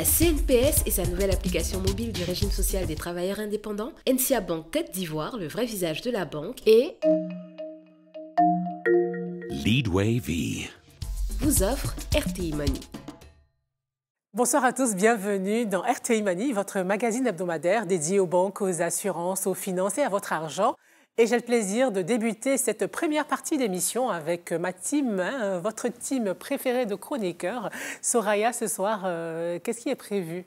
La CNPS et sa nouvelle application mobile du régime social des travailleurs indépendants, NCA Banque Côte d'Ivoire, le vrai visage de la banque, et Leadway V vous offre RTI Money. Bonsoir à tous, bienvenue dans RTI Money, votre magazine hebdomadaire dédié aux banques, aux assurances, aux finances et à votre argent. Et j'ai le plaisir de débuter cette première partie d'émission avec ma team, votre team préférée de chroniqueurs. Soraya, ce soir, qu'est-ce qui est prévu ?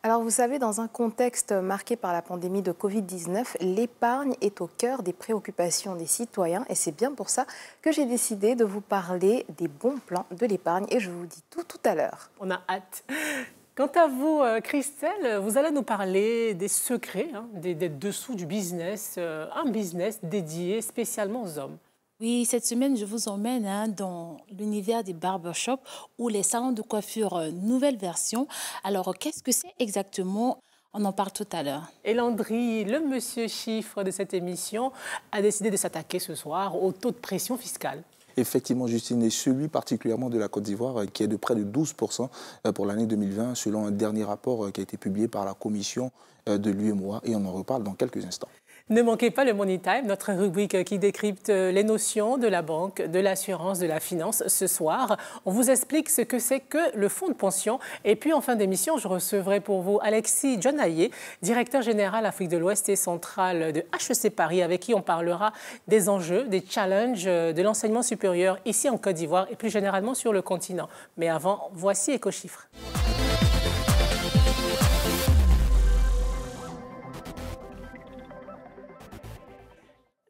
Alors vous savez, dans un contexte marqué par la pandémie de Covid-19, l'épargne est au cœur des préoccupations des citoyens et c'est bien pour ça que j'ai décidé de vous parler des bons plans de l'épargne et je vous dis tout à l'heure. On a hâte. Quant à vous, Christelle, vous allez nous parler des secrets, des dessous du business, un business dédié spécialement aux hommes. Oui, cette semaine, je vous emmène dans l'univers des barbershops ou les salons de coiffure nouvelle version. Alors, qu'est-ce que c'est exactement ? On en parle tout à l'heure. Et Landry, le monsieur chiffre de cette émission, a décidé de s'attaquer ce soir au taux de pression fiscale. Effectivement, Justine, et celui particulièrement de la Côte d'Ivoire qui est de près de 12% pour l'année 2020, selon un dernier rapport qui a été publié par la commission de l'UEMOA, et on en reparle dans quelques instants. Ne manquez pas le Money Time, notre rubrique qui décrypte les notions de la banque, de l'assurance, de la finance. Ce soir, on vous explique ce que c'est que le fonds de pension. Et puis, en fin d'émission, je recevrai pour vous Alexis Jonaillé, directeur général Afrique de l'Ouest et centrale de HEC Paris, avec qui on parlera des enjeux, des challenges de l'enseignement supérieur ici en Côte d'Ivoire et plus généralement sur le continent. Mais avant, voici Éco-Chiffres.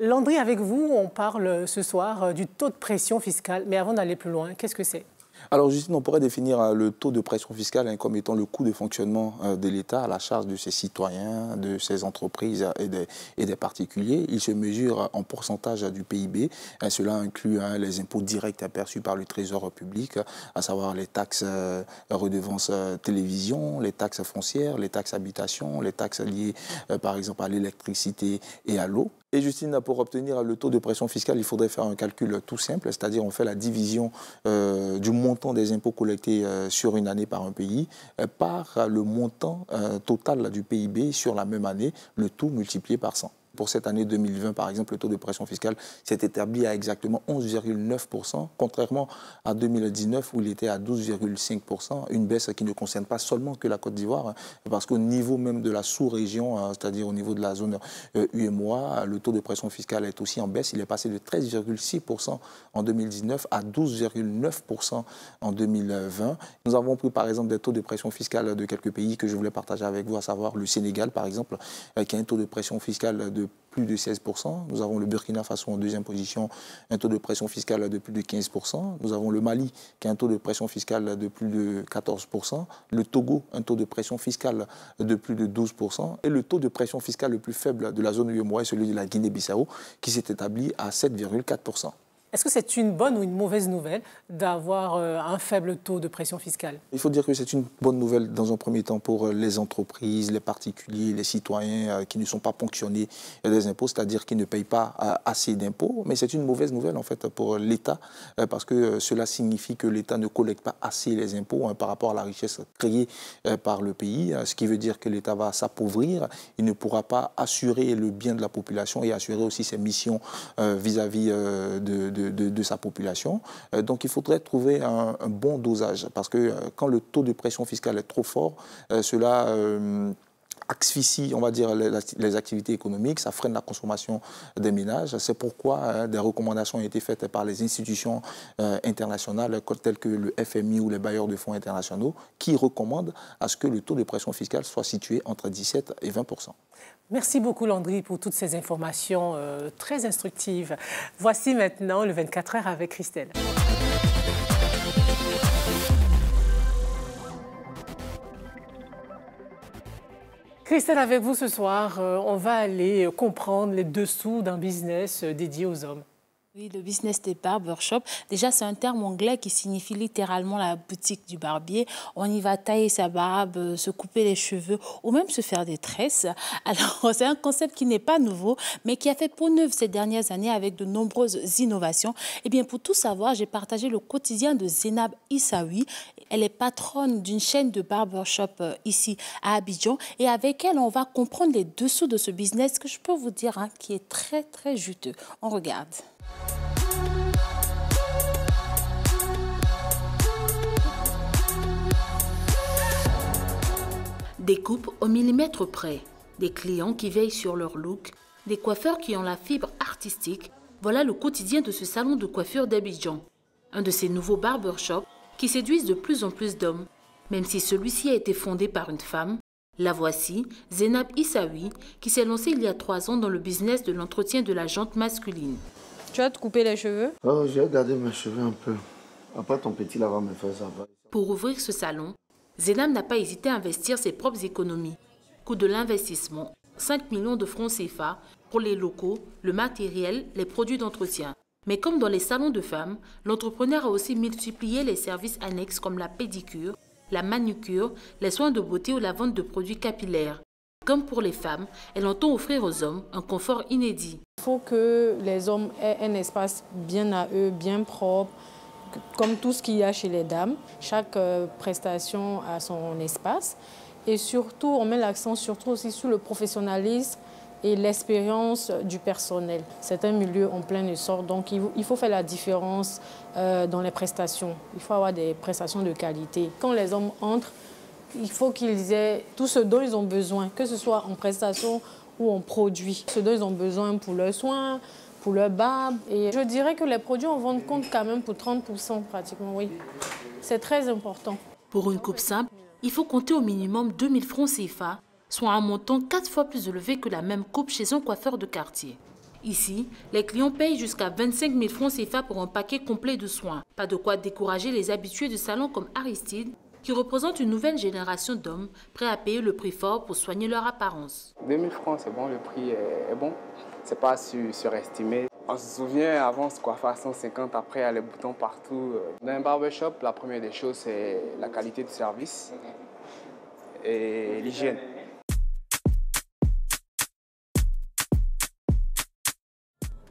Landry, avec vous, on parle ce soir du taux de pression fiscale. Mais avant d'aller plus loin, qu'est-ce que c'est ? Alors, Justine, on pourrait définir le taux de pression fiscale comme étant le coût de fonctionnement de l'État à la charge de ses citoyens, de ses entreprises et des particuliers. Il se mesure en pourcentage du PIB. Cela inclut les impôts directs perçus par le Trésor public, à savoir les taxes redevances télévision, les taxes foncières, les taxes habitation, les taxes liées par exemple à l'électricité et à l'eau. Et Justine, pour obtenir le taux de pression fiscale, il faudrait faire un calcul tout simple, c'est-à-dire on fait la division du montant des impôts collectés sur une année par un pays par le montant total du PIB sur la même année, le tout multiplié par 100. Pour cette année 2020, par exemple, le taux de pression fiscale s'est établi à exactement 11,9%, contrairement à 2019 où il était à 12,5%, une baisse qui ne concerne pas seulement que la Côte d'Ivoire, parce qu'au niveau même de la sous-région, c'est-à-dire au niveau de la zone UEMOA, le taux de pression fiscale est aussi en baisse. Il est passé de 13,6% en 2019 à 12,9% en 2020. Nous avons pris par exemple des taux de pression fiscale de quelques pays que je voulais partager avec vous, à savoir le Sénégal par exemple, qui a un taux de pression fiscale de plus de 16%. Nous avons le Burkina Faso en deuxième position, un taux de pression fiscale de plus de 15%. Nous avons le Mali qui a un taux de pression fiscale de plus de 14%. Le Togo, un taux de pression fiscale de plus de 12%. Et le taux de pression fiscale le plus faible de la zone UEMOA est celui de la Guinée-Bissau qui s'est établi à 7,4%. Est-ce que c'est une bonne ou une mauvaise nouvelle d'avoir un faible taux de pression fiscale ? Il faut dire que c'est une bonne nouvelle dans un premier temps pour les entreprises, les particuliers, les citoyens qui ne sont pas ponctionnés des impôts, c'est-à-dire qui ne payent pas assez d'impôts. Mais c'est une mauvaise nouvelle en fait pour l'État parce que cela signifie que l'État ne collecte pas assez les impôts par rapport à la richesse créée par le pays, ce qui veut dire que l'État va s'appauvrir. Il ne pourra pas assurer le bien de la population et assurer aussi ses missions vis-à-vis de sa population. Donc il faudrait trouver un bon dosage parce que quand le taux de pression fiscale est trop fort, cela asphyxie, on va dire, les activités économiques, ça freine la consommation des ménages. C'est pourquoi des recommandations ont été faites par les institutions internationales telles que le FMI ou les bailleurs de fonds internationaux qui recommandent à ce que le taux de pression fiscale soit situé entre 17 et 20%. Merci beaucoup Landry pour toutes ces informations très instructives. Voici maintenant le 24 heures avec Christelle. Christelle, avec vous ce soir, on va aller comprendre les dessous d'un business dédié aux hommes. Oui, le business des barbershops, déjà c'est un terme anglais qui signifie littéralement la boutique du barbier. On y va tailler sa barbe, se couper les cheveux ou même se faire des tresses. Alors c'est un concept qui n'est pas nouveau mais qui a fait peau neuve ces dernières années avec de nombreuses innovations. Et bien pour tout savoir, j'ai partagé le quotidien de Zénab Issaoui. Elle est patronne d'une chaîne de barbershop ici à Abidjan et avec elle on va comprendre les dessous de ce business que je peux vous dire qui est très très juteux. On regarde. Des coupes au millimètre près, des clients qui veillent sur leur look, des coiffeurs qui ont la fibre artistique, voilà le quotidien de ce salon de coiffure d'Abidjan. Un de ces nouveaux barbershops qui séduisent de plus en plus d'hommes. Même si celui-ci a été fondé par une femme, la voici, Zénab Issaoui, qui s'est lancée il y a 3 ans dans le business de l'entretien de la jante masculine. Tu vas te couper les cheveux? Oh, j'ai gardé mes cheveux un peu. Après, ton petit là va me faire ça. Pour ouvrir ce salon, Zénab n'a pas hésité à investir ses propres économies. Coût de l'investissement, 5 millions de francs CFA pour les locaux, le matériel, les produits d'entretien. Mais comme dans les salons de femmes, l'entrepreneur a aussi multiplié les services annexes comme la pédicure, la manucure, les soins de beauté ou la vente de produits capillaires. Comme pour les femmes, elle entend offrir aux hommes un confort inédit. Il faut que les hommes aient un espace bien à eux, bien propre, comme tout ce qu'il y a chez les dames. Chaque prestation a son espace. Et surtout, on met l'accent surtout aussi sur le professionnalisme et l'expérience du personnel. C'est un milieu en plein essor, donc il faut faire la différence dans les prestations. Il faut avoir des prestations de qualité. Quand les hommes entrent, il faut qu'ils aient tout ce dont ils ont besoin, que ce soit en prestations ou en produits. Ce dont ils ont besoin pour leurs soins, pour leur barbe. Et je dirais que les produits, on vend compte quand même pour 30% pratiquement, oui. C'est très important. Pour une coupe simple, il faut compter au minimum 2000 francs CFA, soit un montant 4 fois plus élevé que la même coupe chez un coiffeur de quartier. Ici, les clients payent jusqu'à 25 000 francs CFA pour un paquet complet de soins. Pas de quoi décourager les habitués de salon comme Aristide, qui représente une nouvelle génération d'hommes prêts à payer le prix fort pour soigner leur apparence. 2000 francs, c'est bon, le prix est bon. C'est pas surestimé. On se souvient, avant, on se coiffait à 150, après, il y a les boutons partout. Dans un barbershop, la première des choses, c'est la qualité du service et l'hygiène.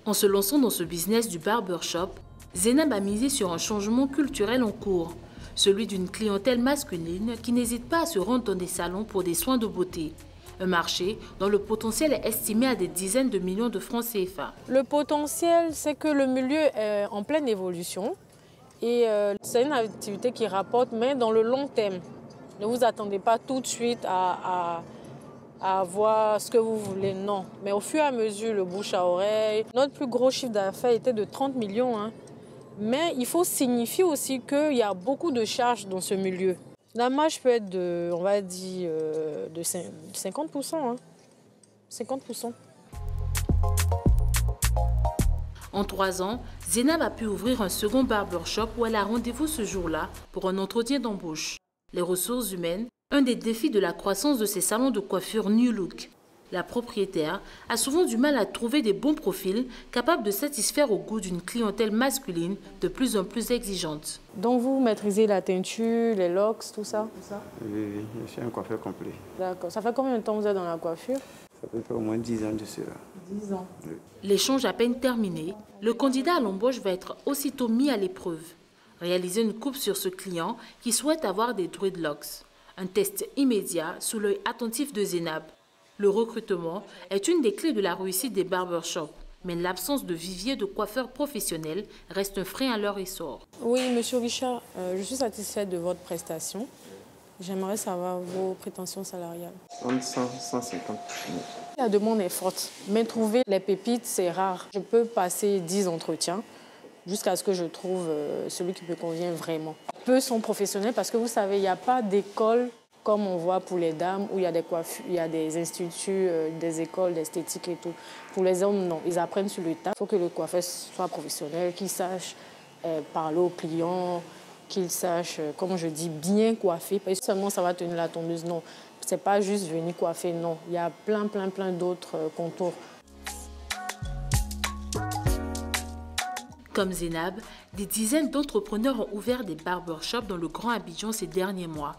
En se lançant dans ce business du barbershop, Zénab a misé sur un changement culturel en cours, celui d'une clientèle masculine qui n'hésite pas à se rendre dans des salons pour des soins de beauté. Un marché dont le potentiel est estimé à des dizaines de millions de francs CFA. Le potentiel, c'est que le milieu est en pleine évolution et c'est une activité qui rapporte, mais dans le long terme. Ne vous attendez pas tout de suite à avoir ce que vous voulez, non. Mais au fur et à mesure, le bouche à oreille. Notre plus gros chiffre d'affaires était de 30 millions. Mais il faut signifier aussi qu'il y a beaucoup de charges dans ce milieu. La marge peut être de, on va dire, de 50%. 50%. En 3 ans, Zénab a pu ouvrir un second barbershop où elle a rendez-vous ce jour-là pour un entretien d'embauche. Les ressources humaines, un des défis de la croissance de ces salons de coiffure New Look. La propriétaire a souvent du mal à trouver des bons profils capables de satisfaire au goût d'une clientèle masculine de plus en plus exigeante. Donc vous maîtrisez la teinture, les locks, tout ça? Oui, je suis un coiffeur complet. D'accord. Ça fait combien de temps que vous êtes dans la coiffure? Ça peut faire au moins 10 ans de cela. 10 ans. Oui. L'échange à peine terminé, le candidat à l'embauche va être aussitôt mis à l'épreuve. Réaliser une coupe sur ce client qui souhaite avoir des dreadlocks. Un test immédiat sous l'œil attentif de Zénab. Le recrutement est une des clés de la réussite des barbershops, mais l'absence de vivier de coiffeurs professionnels reste un frein à leur essor. Oui, Monsieur Richard, je suis satisfaite de votre prestation. J'aimerais savoir vos prétentions salariales. 150. La demande est forte, mais trouver les pépites, c'est rare. Je peux passer 10 entretiens jusqu'à ce que je trouve celui qui me convient vraiment. Peu sont professionnels parce que vous savez, il n'y a pas d'école comme on voit pour les dames, où il y a des coiffures, il y a des instituts, des écoles d'esthétique et tout. Pour les hommes, non. Ils apprennent sur le tas. Il faut que le coiffeur soit professionnel, qu'il sache parler aux clients, qu'il sache, comme je dis, bien coiffer. Pas seulement ça va tenir la tondeuse, non. Ce n'est pas juste venir coiffer, non. Il y a plein d'autres contours. Comme Zénab, des dizaines d'entrepreneurs ont ouvert des barbershops dans le Grand Abidjan ces derniers mois.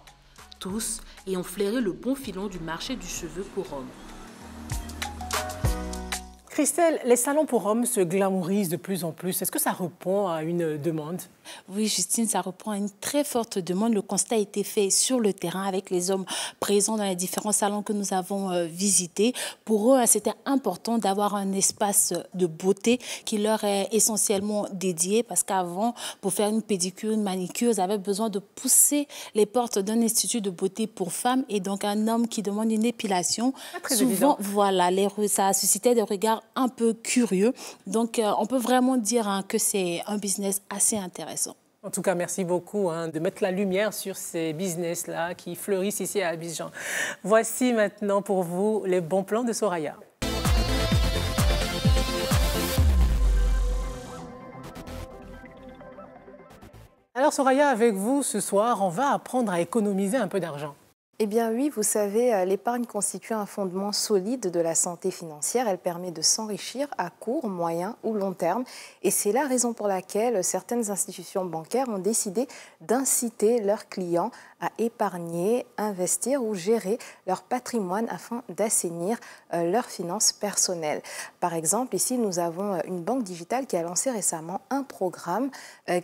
Tous ayant flairé le bon filon du marché du cheveu pour hommes. Christelle, les salons pour hommes se glamourisent de plus en plus. Est-ce que ça répond à une demande? Oui, Justine, ça répond à une très forte demande. Le constat a été fait sur le terrain avec les hommes présents dans les différents salons que nous avons visités. Pour eux, c'était important d'avoir un espace de beauté qui leur est essentiellement dédié parce qu'avant, pour faire une pédicure, une manicure, ils avaient besoin de pousser les portes d'un institut de beauté pour femmes. Et donc, un homme qui demande une épilation, souvent, voilà, ça suscitait des regards un peu curieux. Donc, on peut vraiment dire que c'est un business assez intéressant. En tout cas, merci beaucoup de mettre la lumière sur ces business-là qui fleurissent ici à Abidjan. Voici maintenant pour vous les bons plans de Soraya. Alors Soraya, avec vous ce soir, on va apprendre à économiser un peu d'argent. Eh bien oui, vous savez, l'épargne constitue un fondement solide de la santé financière. Elle permet de s'enrichir à court, moyen ou long terme. Et c'est la raison pour laquelle certaines institutions bancaires ont décidé d'inciter leurs clients à épargner, investir ou gérer leur patrimoine afin d'assainir leurs finances personnelles. Par exemple, ici, nous avons une banque digitale qui a lancé récemment un programme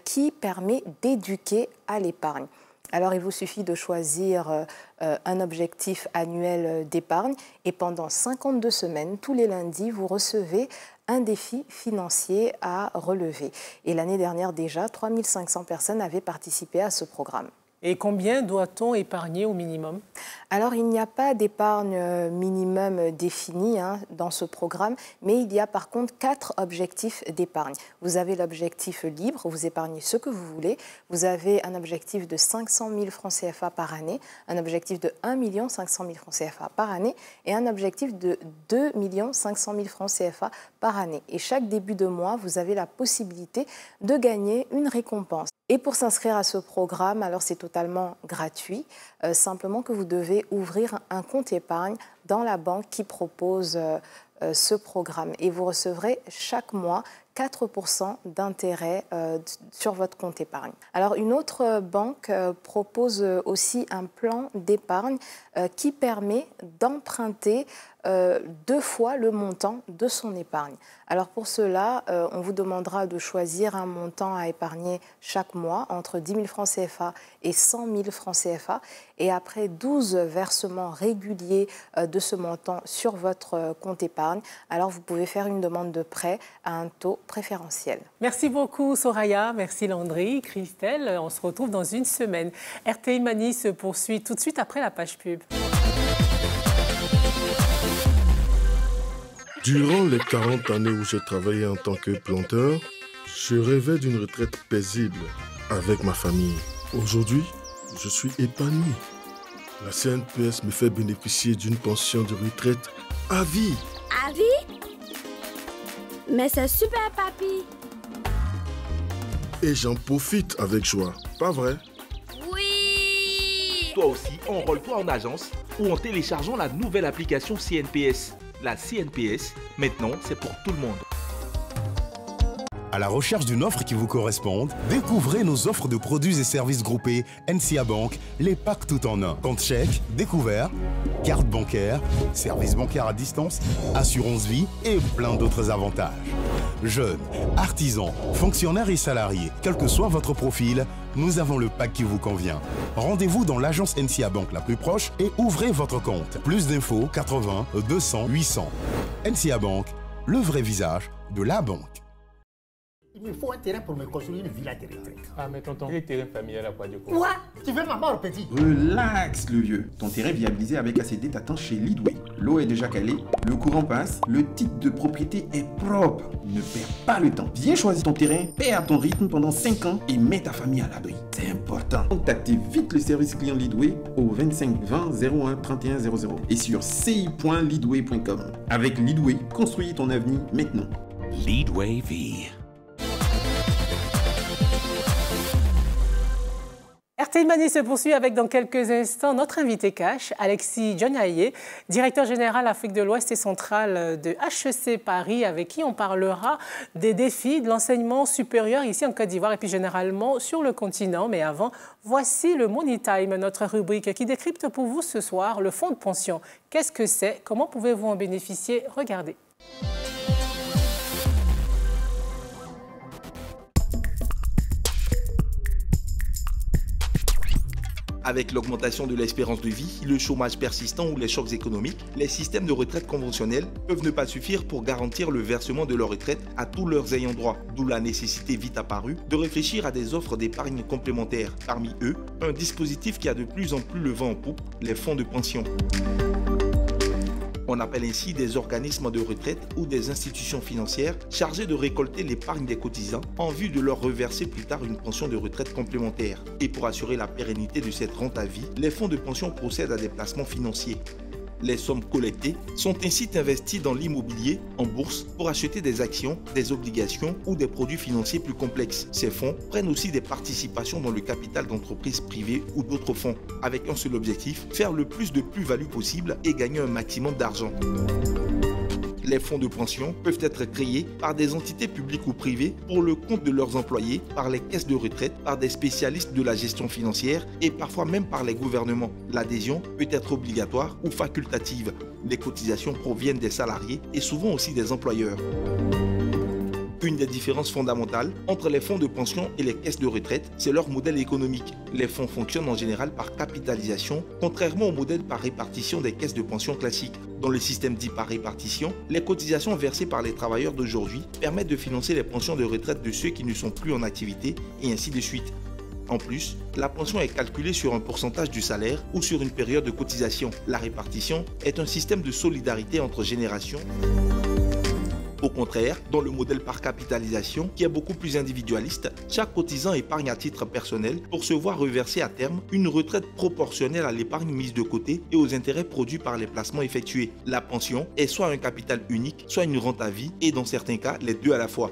qui permet d'éduquer à l'épargne. Alors, il vous suffit de choisir un objectif annuel d'épargne et pendant 52 semaines, tous les lundis, vous recevez un défi financier à relever. Et l'année dernière déjà, 3500 personnes avaient participé à ce programme. Et combien doit-on épargner au minimum? Alors, il n'y a pas d'épargne minimum définie dans ce programme, mais il y a par contre 4 objectifs d'épargne. Vous avez l'objectif libre, vous épargnez ce que vous voulez. Vous avez un objectif de 500 000 francs CFA par année, un objectif de 1 500 000 francs CFA par année et un objectif de 2 500 000 francs CFA par année. Et chaque début de mois, vous avez la possibilité de gagner une récompense. Et pour s'inscrire à ce programme, alors c'est totalement gratuit, simplement que vous devez ouvrir un compte épargne dans la banque qui propose ce programme. Et vous recevrez chaque mois 4% d'intérêt sur votre compte épargne. Alors une autre banque propose aussi un plan d'épargne qui permet d'emprunter 2 fois le montant de son épargne. Alors pour cela, on vous demandera de choisir un montant à épargner chaque mois entre 10 000 francs CFA et 100 000 francs CFA. Et après 12 versements réguliers de ce montant sur votre compte épargne, alors vous pouvez faire une demande de prêt à un taux préférentiel. Merci beaucoup Soraya, merci Landry, Christelle. On se retrouve dans une semaine. RTI Mani se poursuit tout de suite après la page pub. Durant les 40 années où j'ai travaillé en tant que planteur, je rêvais d'une retraite paisible avec ma famille. Aujourd'hui, je suis épanoui. La CNPS me fait bénéficier d'une pension de retraite à vie. À vie? Mais c'est super, papy. Et j'en profite avec joie, pas vrai? Oui! Toi aussi, enrôle-toi en agence ou en téléchargeant la nouvelle application CNPS. La CNPS, maintenant, c'est pour tout le monde. À la recherche d'une offre qui vous corresponde, découvrez nos offres de produits et services groupés NCA Bank, les packs tout en un. Compte chèque, découvert, carte bancaire, service bancaire à distance, assurance vie et plein d'autres avantages. Jeunes, artisans, fonctionnaires et salariés, quel que soit votre profil, nous avons le pack qui vous convient. Rendez-vous dans l'agence NCA Bank la plus proche et ouvrez votre compte. Plus d'infos 80 200 800. NCA Bank, le vrai visage de la banque. Il me faut un terrain pour me construire une villa de retraite. Ah, mais tonton, les terrains familial à quoi du coup? Quoi? Tu veux ma mort, petit? Relax, le vieux. Ton terrain viabilisé avec ACD t'attend chez Leadway. L'eau est déjà calée, le courant passe, le titre de propriété est propre. Ne perds pas le temps. Viens choisir ton terrain, paie à ton rythme pendant 5 ans et mets ta famille à l'abri. C'est important. Contactez vite le service client Leadway au 25 20 01 31 00 et sur ci.leadway.com. Avec Leadway, construis ton avenir maintenant. Leadway V. RT Mani se poursuit avec dans quelques instants notre invité cash, Alexis Dionaye, directeur général Afrique de l'Ouest et centrale de HEC Paris, avec qui on parlera des défis de l'enseignement supérieur ici en Côte d'Ivoire et puis généralement sur le continent. Mais avant, voici le Money Time, notre rubrique qui décrypte pour vous ce soir le fonds de pension. Qu'est-ce que c'est? Comment pouvez-vous en bénéficier? Regardez. Avec l'augmentation de l'espérance de vie, le chômage persistant ou les chocs économiques, les systèmes de retraite conventionnels peuvent ne pas suffire pour garantir le versement de leur retraite à tous leurs ayants droit, d'où la nécessité vite apparue de réfléchir à des offres d'épargne complémentaires. Parmi eux, un dispositif qui a de plus en plus le vent en poupe, les fonds de pension. On appelle ainsi des organismes de retraite ou des institutions financières chargées de récolter l'épargne des cotisants en vue de leur reverser plus tard une pension de retraite complémentaire. Et pour assurer la pérennité de cette rente à vie, les fonds de pension procèdent à des placements financiers. Les sommes collectées sont ainsi investies dans l'immobilier, en bourse, pour acheter des actions, des obligations ou des produits financiers plus complexes. Ces fonds prennent aussi des participations dans le capital d'entreprises privées ou d'autres fonds, avec un seul objectif, faire le plus de plus-value possible et gagner un maximum d'argent. Les fonds de pension peuvent être créés par des entités publiques ou privées pour le compte de leurs employés, par les caisses de retraite, par des spécialistes de la gestion financière et parfois même par les gouvernements. L'adhésion peut être obligatoire ou facultative. Les cotisations proviennent des salariés et souvent aussi des employeurs. Une des différences fondamentales entre les fonds de pension et les caisses de retraite, c'est leur modèle économique. Les fonds fonctionnent en général par capitalisation, contrairement au modèle par répartition des caisses de pension classiques. Dans le système dit par répartition, les cotisations versées par les travailleurs d'aujourd'hui permettent de financer les pensions de retraite de ceux qui ne sont plus en activité et ainsi de suite. En plus, la pension est calculée sur un pourcentage du salaire ou sur une période de cotisation. La répartition est un système de solidarité entre générations. Au contraire, dans le modèle par capitalisation, qui est beaucoup plus individualiste, chaque cotisant épargne à titre personnel pour se voir reverser à terme une retraite proportionnelle à l'épargne mise de côté et aux intérêts produits par les placements effectués. La pension est soit un capital unique, soit une rente à vie, et dans certains cas, les deux à la fois.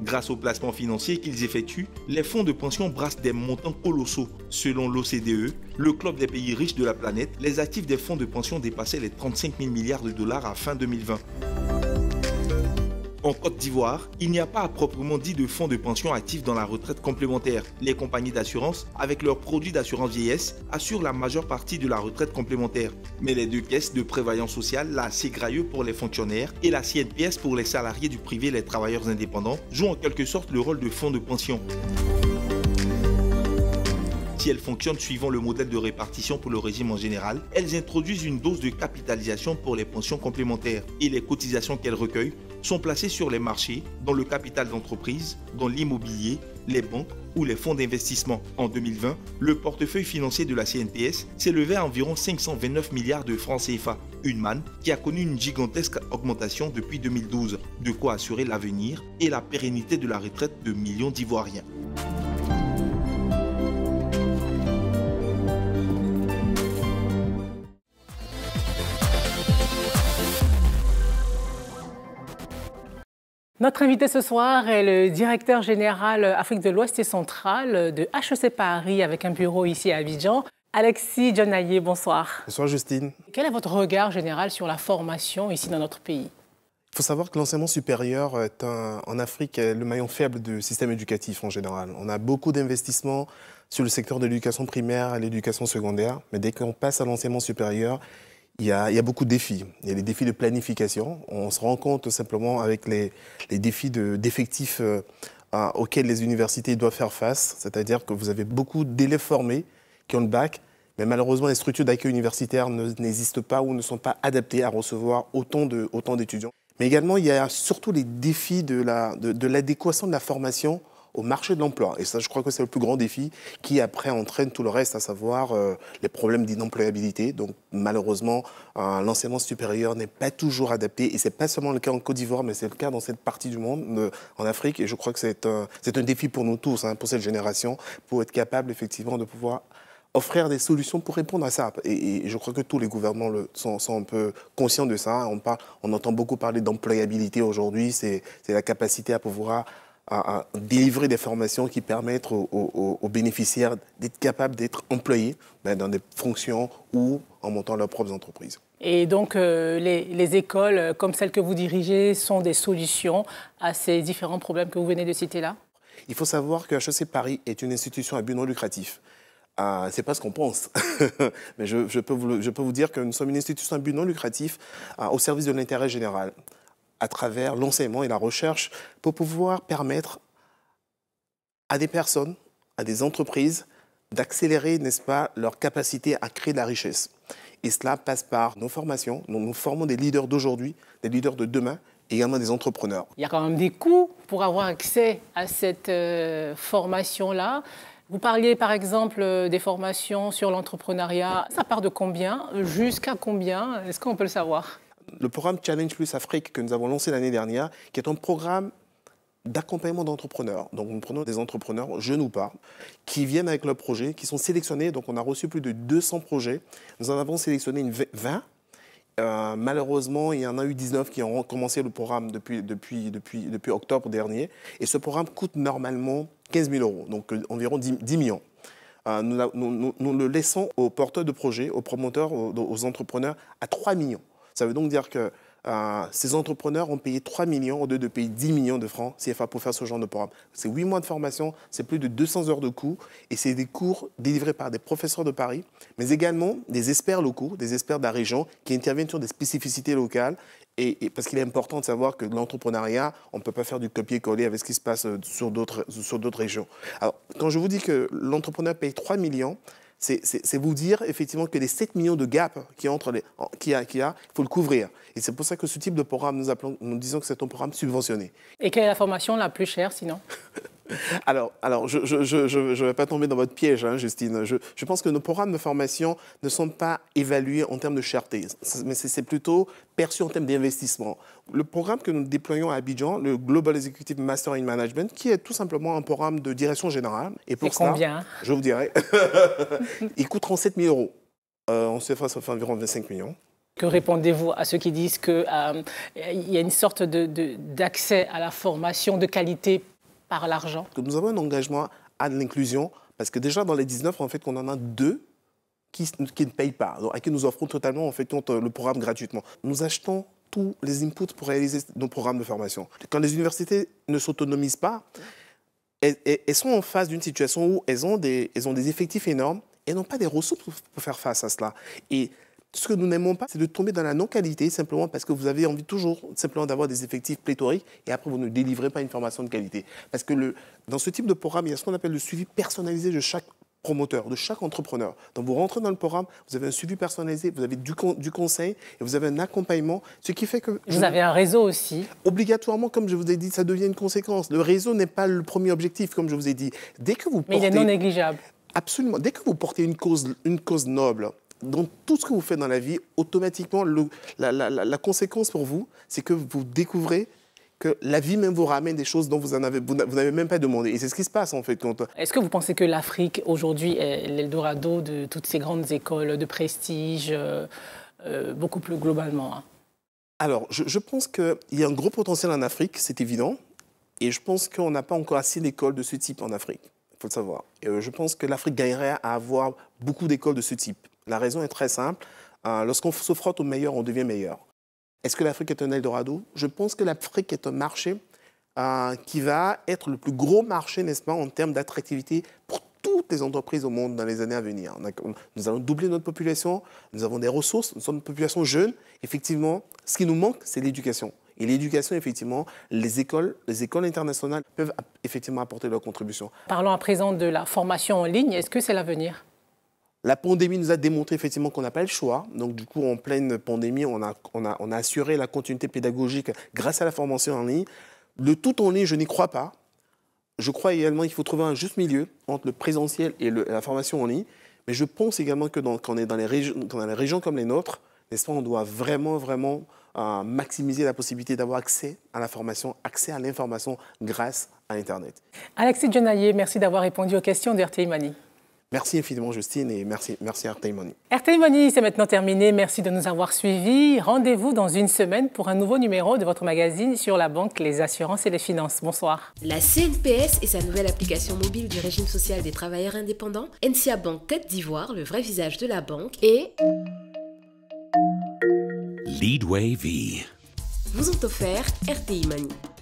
Grâce aux placements financiers qu'ils effectuent, les fonds de pension brassent des montants colossaux. Selon l'OCDE, le club des pays riches de la planète, les actifs des fonds de pension dépassaient les 35 000 milliards de dollars à fin 2020. En Côte d'Ivoire, il n'y a pas à proprement dit de fonds de pension actifs dans la retraite complémentaire. Les compagnies d'assurance, avec leurs produits d'assurance vieillesse, assurent la majeure partie de la retraite complémentaire. Mais les deux caisses de prévoyance sociale, la CGRAE pour les fonctionnaires et la CNPS pour les salariés du privé et les travailleurs indépendants, jouent en quelque sorte le rôle de fonds de pension. Si elles fonctionnent suivant le modèle de répartition pour le régime en général, elles introduisent une dose de capitalisation pour les pensions complémentaires et les cotisations qu'elles recueillent sont placées sur les marchés, dans le capital d'entreprise, dans l'immobilier, les banques ou les fonds d'investissement. En 2020, le portefeuille financier de la CNPS s'élevait à environ 529 milliards de francs CFA, une manne qui a connu une gigantesque augmentation depuis 2012, de quoi assurer l'avenir et la pérennité de la retraite de millions d'Ivoiriens. Notre invité ce soir est le directeur général Afrique de l'Ouest et centrale de HEC Paris avec un bureau ici à Abidjan. Alexis Dionaye, bonsoir. Bonsoir Justine. Quel est votre regard général sur la formation ici dans notre pays? Il faut savoir que l'enseignement supérieur est en Afrique est le maillon faible du système éducatif en général. On a beaucoup d'investissements sur le secteur de l'éducation primaire et l'éducation secondaire, mais dès qu'on passe à l'enseignement supérieur, il y a beaucoup de défis. Il y a les défis de planification. On se rend compte simplement avec les défis d'effectifs auxquels les universités doivent faire face. C'est-à-dire que vous avez beaucoup d'élèves formés qui ont le bac, mais malheureusement, les structures d'accueil universitaire n'existent pas ou ne sont pas adaptées à recevoir autant d'étudiants. Mais également, il y a surtout les défis de l'adéquation de la formation au marché de l'emploi. Et ça, je crois que c'est le plus grand défi qui, après, entraîne tout le reste, à savoir les problèmes d'inemployabilité. Donc, malheureusement, l'enseignement supérieur n'est pas toujours adapté. Et ce n'est pas seulement le cas en Côte d'Ivoire, mais c'est le cas dans cette partie du monde, en Afrique. Et je crois que c'est un défi pour nous tous, pour cette génération, pour être capable, effectivement, de pouvoir offrir des solutions pour répondre à ça. Et je crois que tous les gouvernements sont un peu conscients de ça. On entend beaucoup parler d'employabilité aujourd'hui. C'est la capacité à pouvoir à délivrer des formations qui permettent aux bénéficiaires d'être capables d'être employés dans des fonctions ou en montant leurs propres entreprises. Et donc, les écoles comme celles que vous dirigez sont des solutions à ces différents problèmes que vous venez de citer là? Il faut savoir que HEC Paris est une institution à but non lucratif. Ce n'est pas ce qu'on pense, mais je peux vous dire que nous sommes une institution à but non lucratif au service de l'intérêt général, à travers l'enseignement et la recherche, pour pouvoir permettre à des personnes, à des entreprises, d'accélérer, n'est-ce pas, leur capacité à créer de la richesse. Et cela passe par nos formations. Nous formons des leaders d'aujourd'hui, des leaders de demain, et également des entrepreneurs. Il y a quand même des coûts pour avoir accès à cette formation-là. Vous parliez par exemple des formations sur l'entrepreneuriat. Ça part de combien? Jusqu'à combien? Est-ce qu'on peut le savoir? Le programme Challenge Plus Afrique que nous avons lancé l'année dernière, qui est un programme d'accompagnement d'entrepreneurs. Donc nous prenons des entrepreneurs, jeunes ou pas, qui viennent avec leurs projets, qui sont sélectionnés. Donc on a reçu plus de 200 projets. Nous en avons sélectionné 20. Malheureusement, il y en a eu 19 qui ont commencé le programme depuis octobre dernier. Et ce programme coûte normalement 15 000 €, donc environ 10 millions. Nous le laissons aux porteurs de projets, aux promoteurs, aux entrepreneurs à 3 millions. Ça veut donc dire que ces entrepreneurs ont payé 3 millions au lieu de payer 10 millions de francs CFA pour faire ce genre de programme. C'est 8 mois de formation, c'est plus de 200 heures de cours et c'est des cours délivrés par des professeurs de Paris, mais également des experts locaux, des experts de la région qui interviennent sur des spécificités locales. Et parce qu'il est important de savoir que l'entrepreneuriat, on ne peut pas faire du copier-coller avec ce qui se passe sur d'autres régions. Alors, quand je vous dis que l'entrepreneur paye 3 millions, c'est vous dire effectivement que les 7 millions de gap qu'il y a, il faut le couvrir. Et c'est pour ça que ce type de programme, nous disons que c'est un programme subventionné. Et quelle est la formation la plus chère sinon? Alors, je ne vais pas tomber dans votre piège, hein, Justine. Je pense que nos programmes de formation ne sont pas évalués en termes de cherté, mais c'est plutôt perçu en termes d'investissement. Le programme que nous déployons à Abidjan, le Global Executive Master in Management, qui est tout simplement un programme de direction générale. Et pour ça, combien? Je vous dirai. Il coûte 37 000 €. On se fait, ça fait environ 25 millions. Que répondez-vous à ceux qui disent qu'il y a une sorte d'accès à la formation de qualité par l'argent? Nous avons un engagement à l'inclusion, parce que déjà dans les 19, en fait, on en a 2 qui ne payent pas, donc à qui nous offrons totalement en fait, le programme gratuitement. Nous achetons tous les inputs pour réaliser nos programmes de formation. Quand les universités ne s'autonomisent pas, elles sont en face d'une situation où elles ont des effectifs énormes et n'ont pas des ressources pour faire face à cela. Et ce que nous n'aimons pas, c'est de tomber dans la non-qualité, simplement parce que vous avez envie toujours simplement d'avoir des effectifs pléthoriques et après vous ne délivrez pas une formation de qualité. Parce que dans ce type de programme, il y a ce qu'on appelle le suivi personnalisé de chaque promoteur, de chaque entrepreneur. Donc vous rentrez dans le programme, vous avez un suivi personnalisé, vous avez du conseil et vous avez un accompagnement, ce qui fait que... Vous avez un réseau aussi. Obligatoirement, comme je vous ai dit, ça devient une conséquence. Le réseau n'est pas le premier objectif, comme je vous ai dit. Dès que vous portez... Mais il est non négligeable. Absolument. Dès que vous portez une cause noble, dans tout ce que vous faites dans la vie, automatiquement, la conséquence pour vous, c'est que vous découvrez que la vie même vous ramène des choses dont vous n'avez même pas demandé. Et c'est ce qui se passe, en fait. Est-ce que vous pensez que l'Afrique, aujourd'hui, est l'Eldorado de toutes ces grandes écoles de prestige, beaucoup plus globalement, hein? Alors, je pense qu'il y a un gros potentiel en Afrique, c'est évident. Et je pense qu'on n'a pas encore assez d'écoles de ce type en Afrique. Il faut le savoir. Et je pense que l'Afrique gagnerait à avoir beaucoup d'écoles de ce type. La raison est très simple. Lorsqu'on se frotte au meilleur, on devient meilleur. Est-ce que l'Afrique est un Eldorado? Je pense que l'Afrique est un marché qui va être le plus gros marché, n'est-ce pas, en termes d'attractivité pour toutes les entreprises au monde dans les années à venir. Nous allons doubler notre population, nous avons des ressources, nous sommes une population jeune. Effectivement, ce qui nous manque, c'est l'éducation. Et l'éducation, effectivement, les écoles internationales peuvent effectivement apporter leur contribution. Parlons à présent de la formation en ligne. Est-ce que c'est l'avenir? La pandémie nous a démontré effectivement qu'on n'a pas le choix. Donc du coup, en pleine pandémie, on a assuré la continuité pédagogique grâce à la formation en ligne. Le tout en ligne, je n'y crois pas. Je crois également qu'il faut trouver un juste milieu entre le présentiel et la formation en ligne. Mais je pense également que quand on est dans les régions comme les nôtres, n'est-ce pas, on doit vraiment maximiser la possibilité d'avoir accès à la formation, accès à l'information grâce à Internet. Alexis Djenaye, merci d'avoir répondu aux questions d'RTI Mani. Merci infiniment Justine et merci RTI Money. RTI Money, c'est maintenant terminé. Merci de nous avoir suivis. Rendez-vous dans une semaine pour un nouveau numéro de votre magazine sur la banque, les assurances et les finances. Bonsoir. La CNPS et sa nouvelle application mobile du régime social des travailleurs indépendants, NCA Bank Tête d'Ivoire, le vrai visage de la banque, et Leadway V vous ont offert RTI Money.